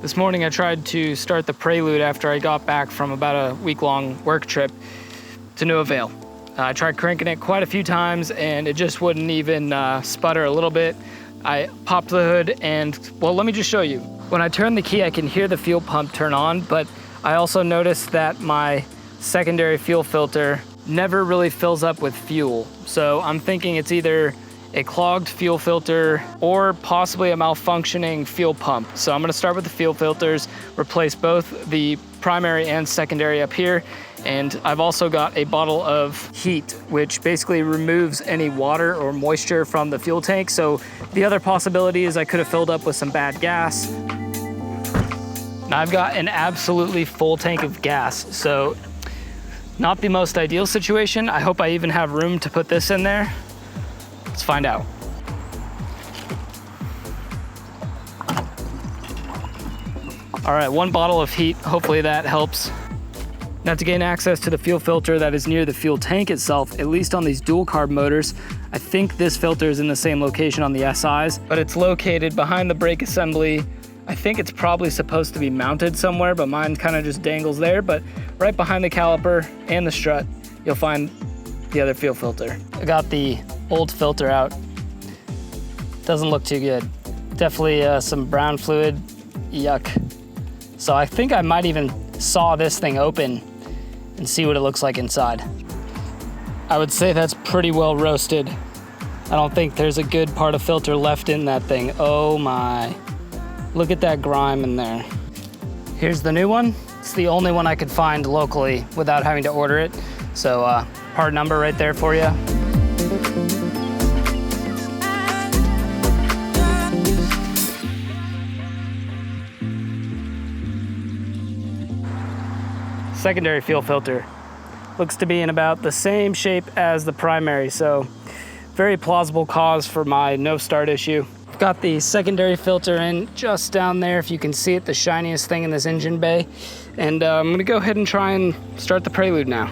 This morning I tried to start the Prelude after I got back from about a week-long work trip, to no avail. I tried cranking it quite a few times and it just wouldn't even sputter a little bit. I popped the hood and, well, let me just show you. When I turn the key, I can hear the fuel pump turn on, but I also noticed that my secondary fuel filter never really fills up with fuel. So I'm thinking it's either a clogged fuel filter or possibly a malfunctioning fuel pump. So I'm gonna start with the fuel filters, replace both the primary and secondary up here. And I've also got a bottle of heat, which basically removes any water or moisture from the fuel tank. So the other possibility is I could have filled up with some bad gas. Now I've got an absolutely full tank of gas, so not the most ideal situation. I hope I even have room to put this in there. Let's find out. All right, 1 bottle of heat. Hopefully that helps. Now to gain access to the fuel filter that is near the fuel tank itself, at least on these dual carb motors, I think this filter is in the same location on the SIs, but it's located behind the brake assembly. I think it's probably supposed to be mounted somewhere, but mine kind of just dangles there. But right behind the caliper and the strut, you'll find the other fuel filter. I got the old filter out. Doesn't look too good. Definitely some brown fluid, yuck. So I think I might even saw this thing open and see what it looks like inside. I would say that's pretty well roasted. I don't think there's a good part of filter left in that thing. Oh my. Look at that grime in there. Here's the new one. It's the only one I could find locally without having to order it. So part number right there for you. Secondary fuel filter. Looks to be in about the same shape as the primary, so very plausible cause for my no start issue. I've got the secondary filter in just down there, if you can see it, the shiniest thing in this engine bay. And I'm gonna go ahead and try and start the Prelude now.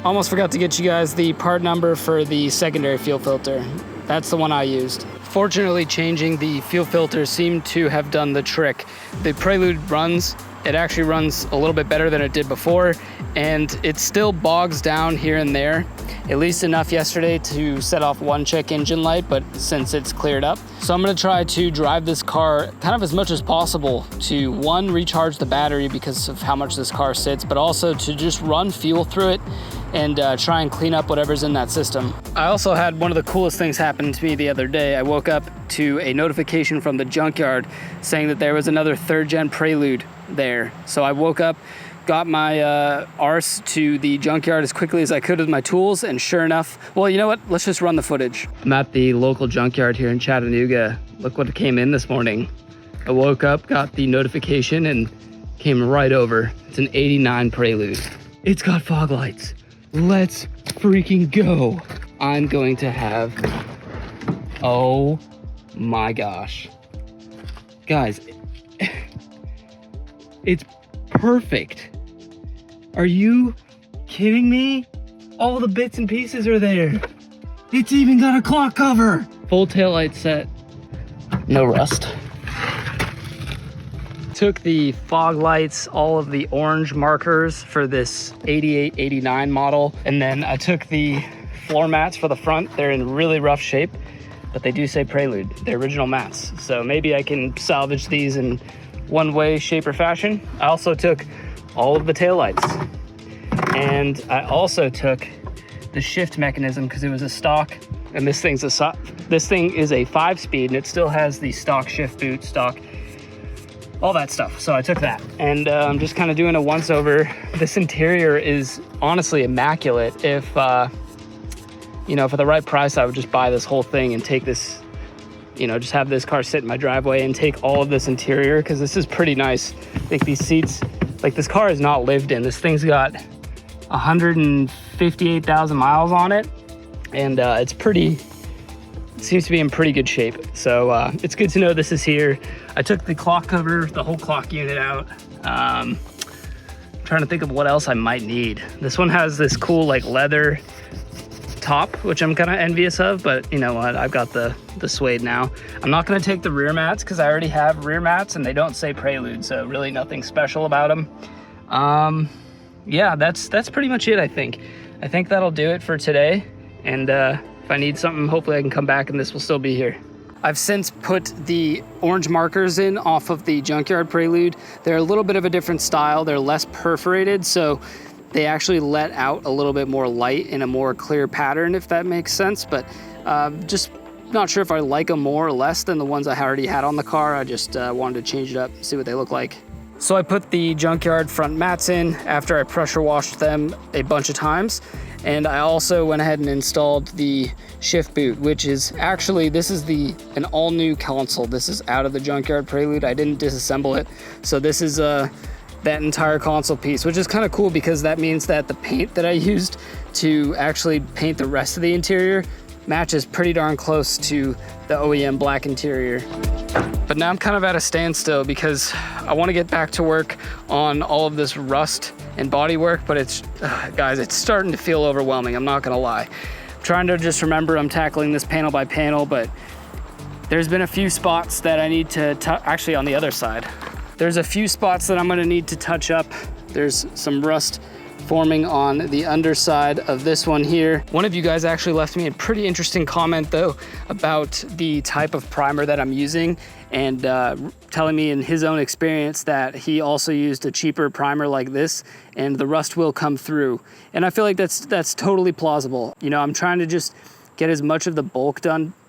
Almost forgot to get you guys the part number for the secondary fuel filter. That's the one I used. Fortunately, changing the fuel filter seemed to have done the trick. The Prelude runs, it actually runs a little bit better than it did before, and it still bogs down here and there, at least enough yesterday to set off 1 check engine light, but since it's cleared up. So I'm gonna try to drive this car kind of as much as possible to, 1, recharge the battery because of how much this car sits, but also to just run fuel through it and try and clean up whatever's in that system. I also had one of the coolest things happen to me the other day. I woke up to a notification from the Junkyard saying that there was another 3rd gen Prelude there. So I woke up, got my arse to the Junkyard as quickly as I could with my tools, and sure enough, well, you know what? Let's just run the footage. I'm at the local Junkyard here in Chattanooga. Look what came in this morning. I woke up, got the notification, and came right over. It's an '89 Prelude. It's got fog lights. Let's freaking go. I'm going to have, oh my gosh. Guys, it's perfect. Are you kidding me? All the bits and pieces are there. It's even got a clock cover. Full taillight set, no rust. Took the fog lights, all of the orange markers for this 88, 89 model, and then I took the floor mats for the front. They're in really rough shape, but they do say Prelude, the original mats. So maybe I can salvage these in one way, shape, or fashion. I also took all of the taillights, and I also took the shift mechanism because it was a stock, and this thing is a 5-speed, and it still has the stock shift boot, stock, all that stuff. So I took that, and I'm just kind of doing a once over. This interior is honestly immaculate. If you know, for the right price, I would just buy this whole thing and take this, you know, just have this car sit in my driveway and take all of this interior, because this is pretty nice. I think these seats, like, this car is not lived in. This thing's got 158,000 miles on it, and it's pretty It seems to be in pretty good shape. So it's good to know this is here. I took the clock cover, the whole clock unit out. Trying to think of what else I might need. This one has this cool like leather top, which I'm kind of envious of, but you know what? I've got the suede now. I'm not gonna take the rear mats because I already have rear mats and they don't say Prelude, so really nothing special about them. Yeah, that's pretty much it, I think. I think that'll do it for today. And if I need something, hopefully I can come back and this will still be here. I've since put the orange markers in off of the Junkyard Prelude. They're a little bit of a different style. They're less perforated, so they actually let out a little bit more light in a more clear pattern, if that makes sense. But just not sure if I like them more or less than the ones I already had on the car. I just wanted to change it up, see what they look like. So I put the Junkyard front mats in after I pressure washed them a bunch of times. And I also went ahead and installed the shift boot, which is actually, this is an all new console. This is out of the Junkyard Prelude. I didn't disassemble it. So this is that entire console piece, which is kind of cool because that means that the paint that I used to actually paint the rest of the interior matches pretty darn close to the OEM black interior. But now I'm kind of at a standstill because I want to get back to work on all of this rust and body work, but it's, guys, it's starting to feel overwhelming. I'm not gonna lie. I'm trying to just remember I'm tackling this panel by panel, but there's been a few spots that I need to, actually on the other side, there's a few spots that I'm gonna need to touch up. There's some rust forming on the underside of this one here. One of you guys actually left me a pretty interesting comment though about the type of primer that I'm using, and telling me in his own experience that he also used a cheaper primer like this and the rust will come through. And I feel like that's totally plausible. You know, I'm trying to just get as much of the bulk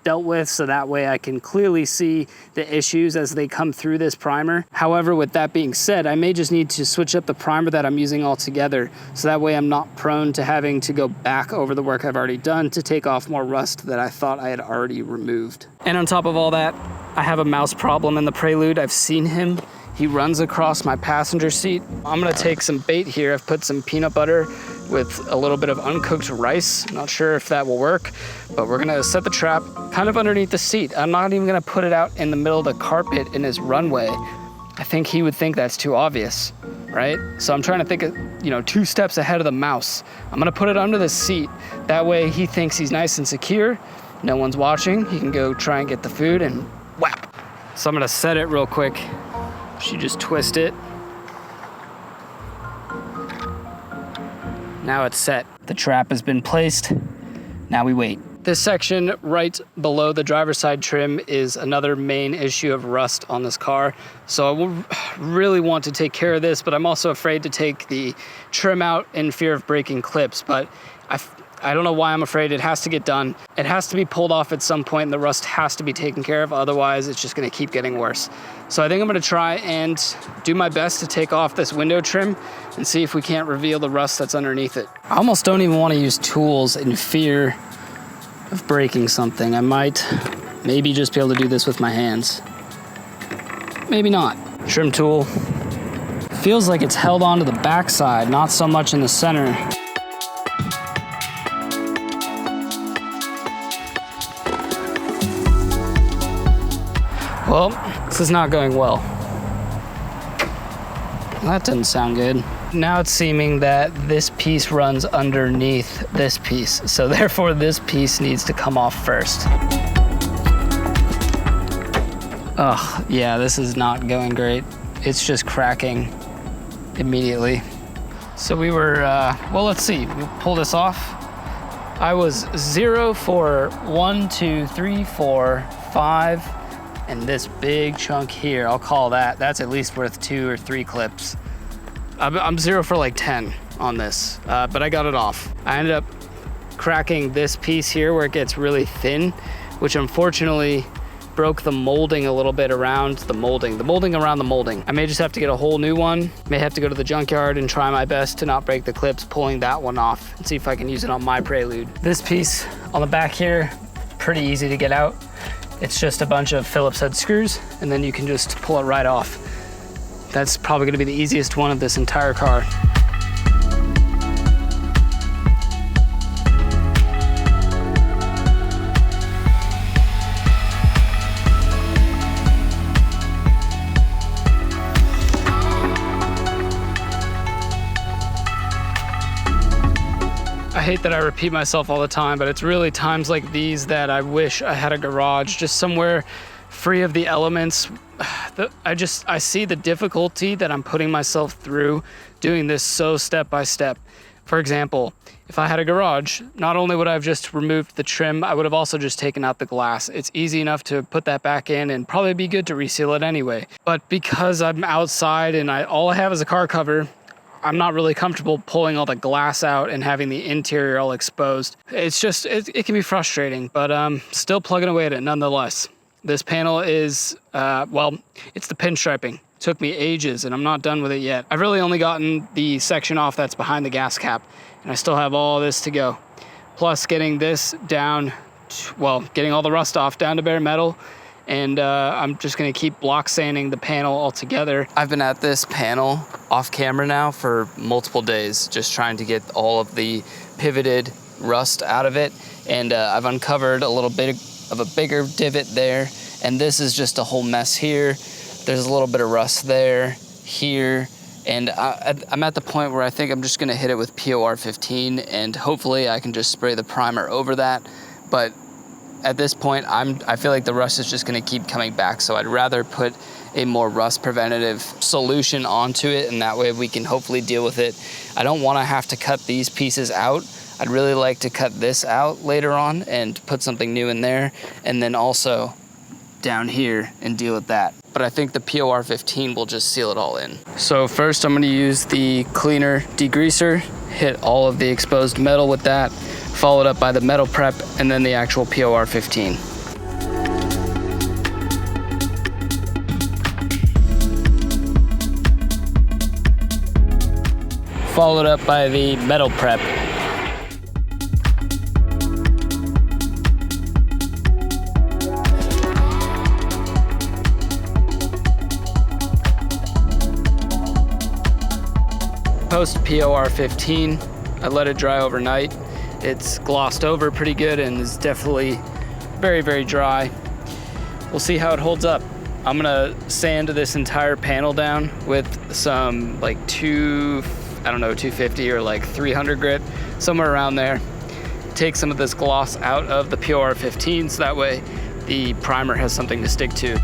dealt with so that way I can clearly see the issues as they come through this primer. However, with that being said, I may just need to switch up the primer that I'm using altogether so that way I'm not prone to having to go back over the work I've already done to take off more rust that I thought I had already removed. And on top of all that, I have a mouse problem in the Prelude. I've seen him. He runs across my passenger seat. I'm gonna take some bait here. I've put some peanut butter with a little bit of uncooked rice. Not sure if that will work, but we're gonna set the trap kind of underneath the seat. I'm not even gonna put it out in the middle of the carpet in his runway. I think he would think that's too obvious, right? So I'm trying to think of, you know, 2 steps ahead of the mouse. I'm gonna put it under the seat. That way he thinks he's nice and secure. No one's watching. He can go try and get the food and whap. So I'm gonna set it real quick. You just twist it. Now it's set. The trap has been placed. Now we wait. This section right below the driver's side trim is another main issue of rust on this car. So I will really want to take care of this, but I'm also afraid to take the trim out in fear of breaking clips. But I don't know why I'm afraid. It has to get done. It has to be pulled off at some point and the rust has to be taken care of. Otherwise, it's just gonna keep getting worse. So I think I'm gonna try and do my best to take off this window trim and see if we can't reveal the rust that's underneath it. I almost don't even wanna use tools in fear of breaking something. I might maybe just be able to do this with my hands. Maybe not. Trim tool. Feels like it's held onto the backside, not so much in the center. Well, this is not going well. That didn't sound good. Now it's seeming that this piece runs underneath this piece, so therefore this piece needs to come off first. Ugh, yeah, this is not going great. It's just cracking immediately. So we were, well, let's see, we'll pull this off. I was 0 for 1, 2, 3, 4, 5, and this big chunk here, I'll call that's at least worth 2 or 3 clips. I'm 0 for like 10 on this, but I got it off. I ended up cracking this piece here where it gets really thin, which unfortunately broke the molding a little bit around the molding around the molding. I may just have to get a whole new one. May have to go to the junkyard and try my best to not break the clips pulling that one off and see if I can use it on my Prelude. This piece on the back here, pretty easy to get out. It's just a bunch of Phillips head screws, and then you can just pull it right off. That's probably gonna be the easiest one of this entire car. I hate that I repeat myself all the time, but it's really times like these that I wish I had a garage, just somewhere free of the elements. I see the difficulty that I'm putting myself through doing this so step by step. For example, if I had a garage, not only would I have just removed the trim, I would have also just taken out the glass. It's easy enough to put that back in and probably be good to reseal it anyway. But because I'm outside and all I have is a car cover, I'm not really comfortable pulling all the glass out and having the interior all exposed. It's just, it can be frustrating, but still plugging away at it nonetheless. This panel is, it's the pinstriping. Took me ages and I'm not done with it yet. I've really only gotten the section off that's behind the gas cap, and I still have all this to go. Plus getting this down, getting all the rust off down to bare metal, and I'm just gonna keep block sanding the panel altogether. I've been at this panel off camera now for multiple days, just trying to get all of the pivoted rust out of it, and I've uncovered a little bit of a bigger divot there, and this is just a whole mess here. There's a little bit of rust there, here, and I'm at the point where I think I'm just gonna hit it with POR 15, and hopefully I can just spray the primer over that. But at this point, I feel like the rust is just gonna keep coming back, so I'd rather put a more rust preventative solution onto it, and that way we can hopefully deal with it. I don't wanna have to cut these pieces out. I'd really like to cut this out later on and put something new in there, and then also down here and deal with that. But I think the POR 15 will just seal it all in. So first I'm gonna use the cleaner degreaser, hit all of the exposed metal with that, followed up by the metal prep, and then the actual POR 15. Followed up by the metal prep. Post POR 15, I let it dry overnight. It's glossed over pretty good and is definitely very, very dry. We'll see how it holds up. I'm gonna sand this entire panel down with some like 250 or like 300 grit, somewhere around there. Take some of this gloss out of the POR 15 so that way the primer has something to stick to.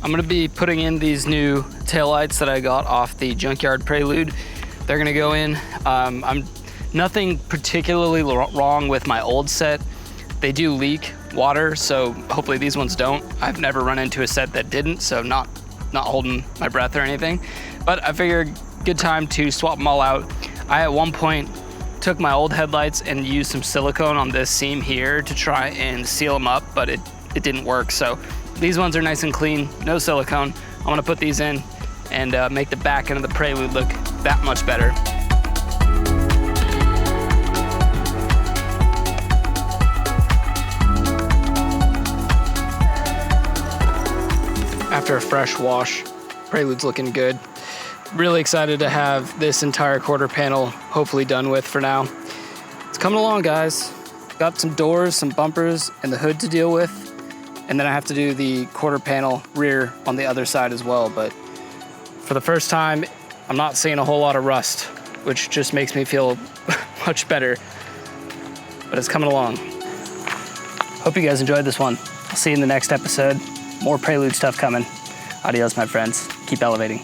I'm gonna be putting in these new taillights that I got off the Junkyard Prelude. They're gonna go in. I'm nothing particularly wrong with my old set. They do leak water, so hopefully these ones don't. I've never run into a set that didn't, so not holding my breath or anything. But I figured good time to swap them all out. I at one point took my old headlights and used some silicone on this seam here to try and seal them up, but it didn't work. So these ones are nice and clean, no silicone. I'm gonna put these in and make the back end of the Prelude look that much better. After a fresh wash, Prelude's looking good. Really excited to have this entire quarter panel hopefully done with for now. It's coming along, guys. Got some doors, some bumpers, and the hood to deal with. And then I have to do the quarter panel rear on the other side as well. But for the first time, I'm not seeing a whole lot of rust, which just makes me feel much better. But it's coming along. Hope you guys enjoyed this one. I'll see you in the next episode. More Prelude stuff coming. Adios, my friends. Keep elevating.